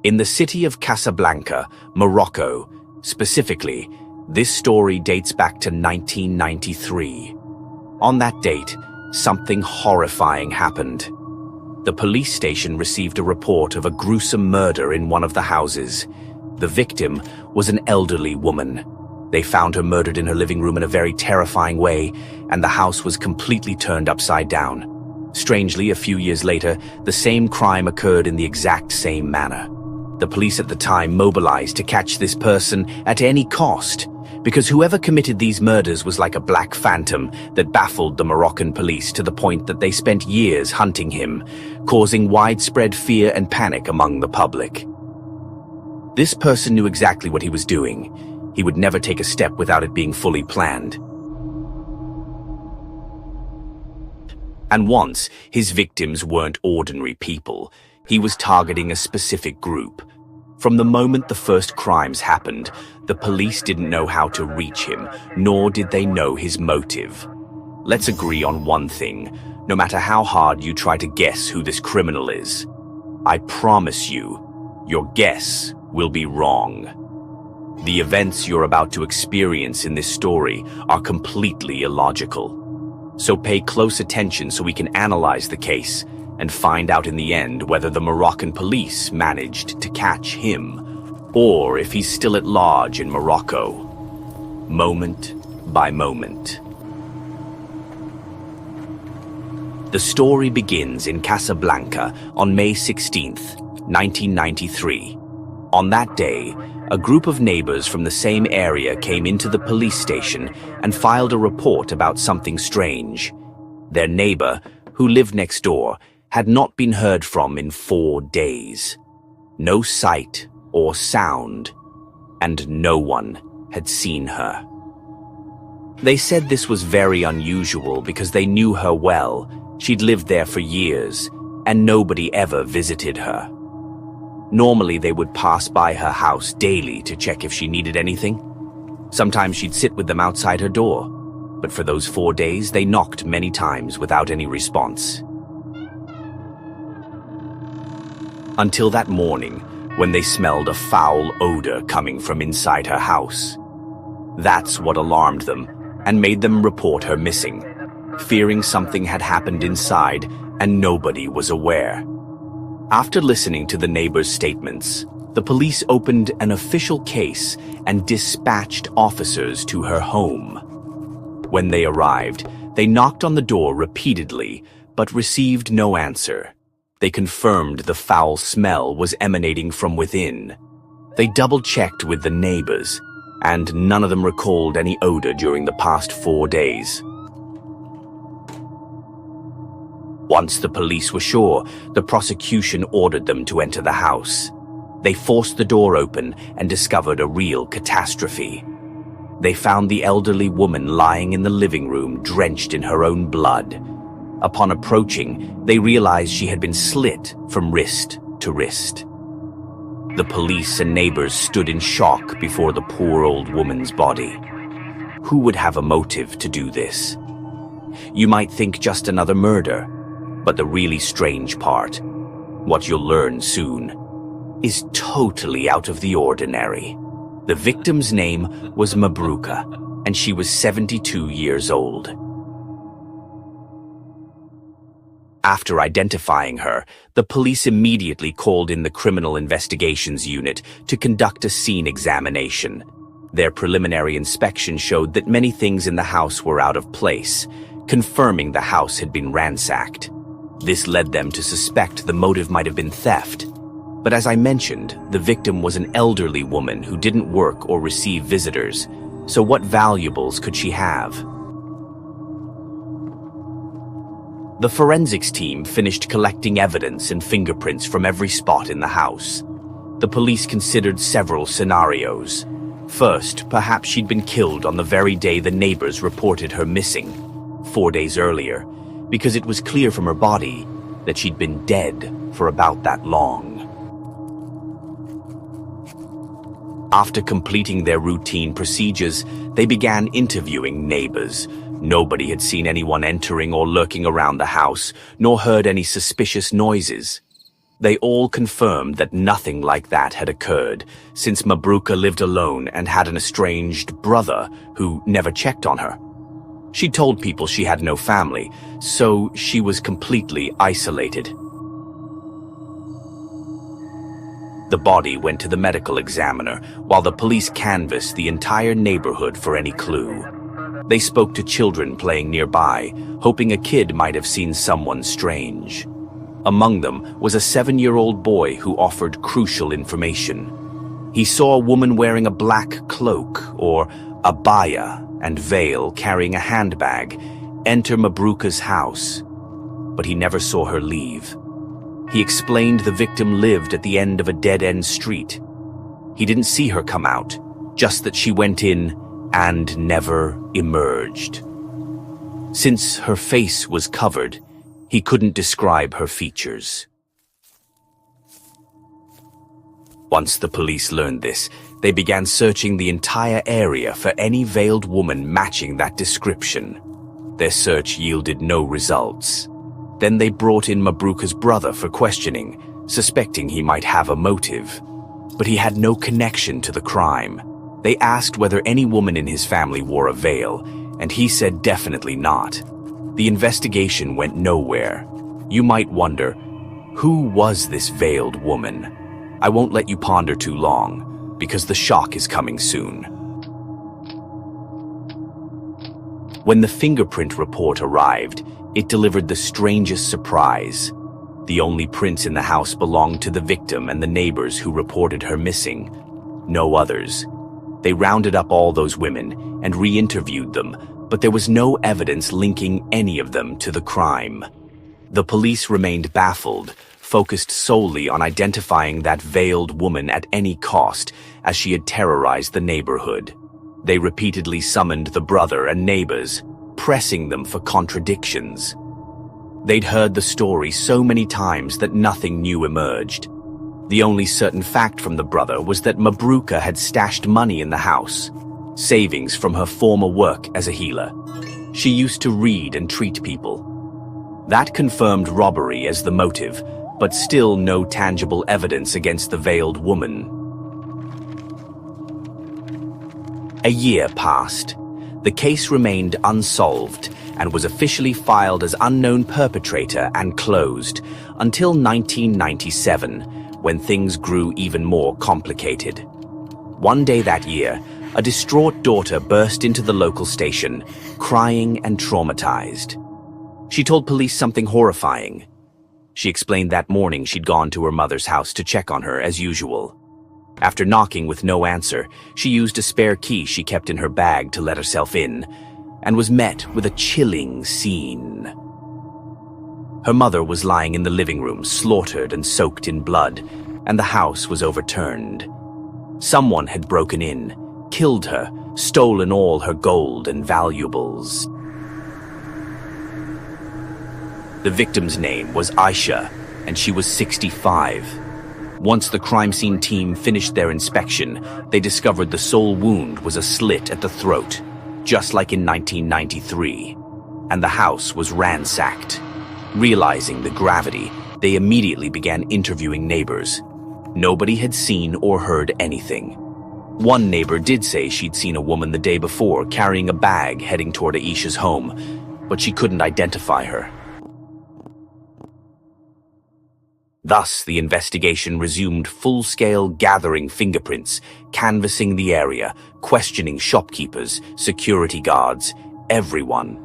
In the city of Casablanca, Morocco, specifically, this story dates back to 1993. On that date, something horrifying happened. The police station received a report of a gruesome murder in one of the houses. The victim was an elderly woman. They found her murdered in her living room in a very terrifying way, and the house was completely turned upside down. Strangely, a few years later, the same crime occurred in the exact same manner. The police at the time mobilized to catch this person at any cost, because whoever committed these murders was like a black phantom that baffled the Moroccan police to the point that they spent years hunting him, causing widespread fear and panic among the public. This person knew exactly what he was doing. He would never take a step without it being fully planned. And once, his victims weren't ordinary people. He was targeting a specific group. From the moment the first crimes happened, the police didn't know how to reach him, nor did they know his motive. Let's agree on one thing. No matter how hard you try to guess who this criminal is, I promise you, your guess will be wrong. The events you're about to experience in this story are completely illogical. So pay close attention so we can analyze the case and find out in the end whether the Moroccan police managed to catch him, or if he's still at large in Morocco, moment by moment. The story begins in Casablanca on May 16th, 1993. On that day, a group of neighbors from the same area came into the police station and filed a report about something strange. Their neighbor, who lived next door, had not been heard from in 4 days. No sight or sound, and no one had seen her. They said this was very unusual because they knew her well. She'd lived there for years, and nobody ever visited her. Normally, they would pass by her house daily to check if she needed anything. Sometimes she'd sit with them outside her door, but for those 4 days, they knocked many times without any response. Until that morning, when they smelled a foul odor coming from inside her house. That's what alarmed them and made them report her missing, fearing something had happened inside and nobody was aware. After listening to the neighbors' statements, the police opened an official case and dispatched officers to her home. When they arrived, they knocked on the door repeatedly, but received no answer. They confirmed the foul smell was emanating from within. They double-checked with the neighbors, and none of them recalled any odor during the past 4 days. Once the police were sure, the prosecution ordered them to enter the house. They forced the door open and discovered a real catastrophe. They found the elderly woman lying in the living room, drenched in her own blood. Upon approaching, they realized she had been slit from wrist to wrist. The police and neighbors stood in shock before the poor old woman's body. Who would have a motive to do this? You might think just another murder. But the really strange part, what you'll learn soon, is totally out of the ordinary. The victim's name was Mabrouka, and she was 72 years old. After identifying her, the police immediately called in the Criminal Investigations Unit to conduct a scene examination. Their preliminary inspection showed that many things in the house were out of place, confirming the house had been ransacked. This led them to suspect the motive might have been theft. But as I mentioned, the victim was an elderly woman who didn't work or receive visitors, so what valuables could she have? The forensics team finished collecting evidence and fingerprints from every spot in the house. The police considered several scenarios. First, perhaps she'd been killed on the very day the neighbors reported her missing, 4 days earlier, because it was clear from her body that she'd been dead for about that long. After completing their routine procedures, they began interviewing neighbors. Nobody had seen anyone entering or lurking around the house, nor heard any suspicious noises. They all confirmed that nothing like that had occurred, since Mabrouka lived alone and had an estranged brother who never checked on her. She told people she had no family, so she was completely isolated. The body went to the medical examiner, while the police canvassed the entire neighborhood for any clue. They spoke to children playing nearby, hoping a kid might have seen someone strange. Among them was a 7-year-old boy who offered crucial information. He saw a woman wearing a black cloak, or abaya, and veil carrying a handbag, enter Mabrouka's house, but he never saw her leave. He explained the victim lived at the end of a dead-end street. He didn't see her come out, just that she went in and never emerged. Since her face was covered, he couldn't describe her features. Once the police learned this, they began searching the entire area for any veiled woman matching that description. Their search yielded no results. Then they brought in Mabrouka's brother for questioning, suspecting he might have a motive. But he had no connection to the crime. They asked whether any woman in his family wore a veil, and he said definitely not. The investigation went nowhere. You might wonder, who was this veiled woman? I won't let you ponder too long, because the shock is coming soon. When the fingerprint report arrived, it delivered the strangest surprise. The only prints in the house belonged to the victim and the neighbors who reported her missing. No others. They rounded up all those women and re-interviewed them, but there was no evidence linking any of them to the crime. The police remained baffled, focused solely on identifying that veiled woman at any cost, as she had terrorized the neighborhood. They repeatedly summoned the brother and neighbors, pressing them for contradictions. They'd heard the story so many times that nothing new emerged. The only certain fact from the brother was that Mabrouka had stashed money in the house, savings from her former work as a healer. She used to read and treat people. That confirmed robbery as the motive, but still no tangible evidence against the veiled woman. A year passed. The case remained unsolved and was officially filed as unknown perpetrator and closed until 1997, when things grew even more complicated. One day that year, a distraught daughter burst into the local station, crying and traumatized. She told police something horrifying. She explained that morning she'd gone to her mother's house to check on her as usual. After knocking with no answer, she used a spare key she kept in her bag to let herself in, and was met with a chilling scene. Her mother was lying in the living room, slaughtered and soaked in blood, and the house was overturned. Someone had broken in, killed her, stolen all her gold and valuables. The victim's name was Aisha, and she was 65. Once the crime scene team finished their inspection, they discovered the sole wound was a slit at the throat, just like in 1993, and the house was ransacked. Realizing the gravity, they immediately began interviewing neighbors. Nobody had seen or heard anything. One neighbor did say she'd seen a woman the day before carrying a bag heading toward Aisha's home, but she couldn't identify her. Thus, the investigation resumed full-scale gathering fingerprints, canvassing the area, questioning shopkeepers, security guards, everyone.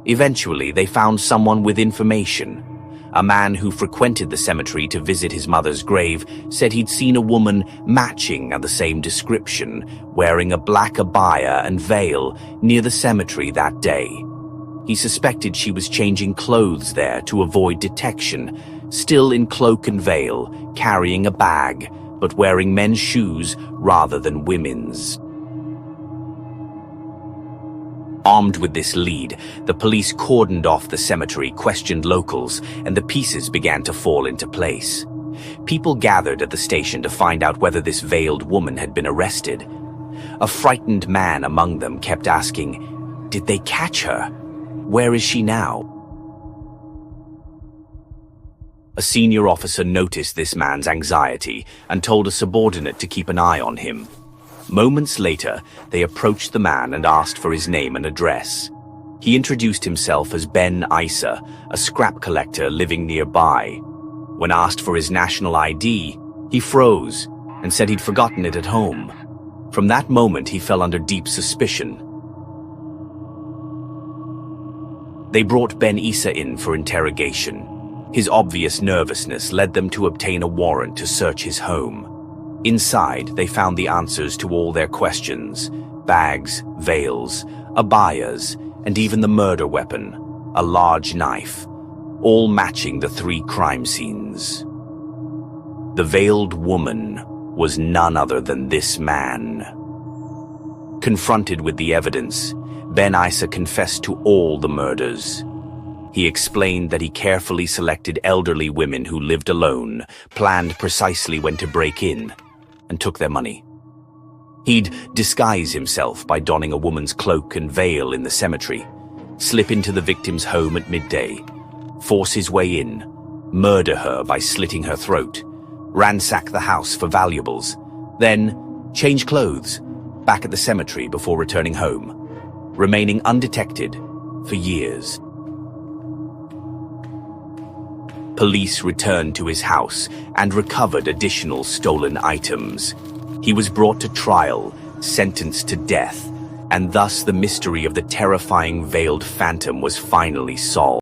Eventually, they found someone with information. A man who frequented the cemetery to visit his mother's grave said he'd seen a woman matching the same description, wearing a black abaya and veil near the cemetery that day. He suspected she was changing clothes there to avoid detection, still in cloak and veil, carrying a bag, but wearing men's shoes rather than women's. Armed with this lead, the police cordoned off the cemetery, questioned locals, and the pieces began to fall into place. People gathered at the station to find out whether this veiled woman had been arrested. A frightened man among them kept asking, "Did they catch her? Where is she now?" A senior officer noticed this man's anxiety and told a subordinate to keep an eye on him. Moments later, they approached the man and asked for his name and address. He introduced himself as Ben Isa, a scrap collector living nearby. When asked for his national ID, he froze and said he'd forgotten it at home. From that moment, he fell under deep suspicion. They brought Ben Isa in for interrogation. His obvious nervousness led them to obtain a warrant to search his home. Inside, they found the answers to all their questions: bags, veils, abayas, and even the murder weapon, a large knife, all matching the 3 crime scenes. The veiled woman was none other than this man. Confronted with the evidence, Ben Isa confessed to all the murders. He explained that he carefully selected elderly women who lived alone, planned precisely when to break in, and took their money. He'd disguise himself by donning a woman's cloak and veil in the cemetery, slip into the victim's home at midday, force his way in, murder her by slitting her throat, ransack the house for valuables, then change clothes back at the cemetery before returning home, remaining undetected for years. Police returned to his house and recovered additional stolen items. He was brought to trial, sentenced to death, and thus the mystery of the terrifying Veiled Phantom was finally solved.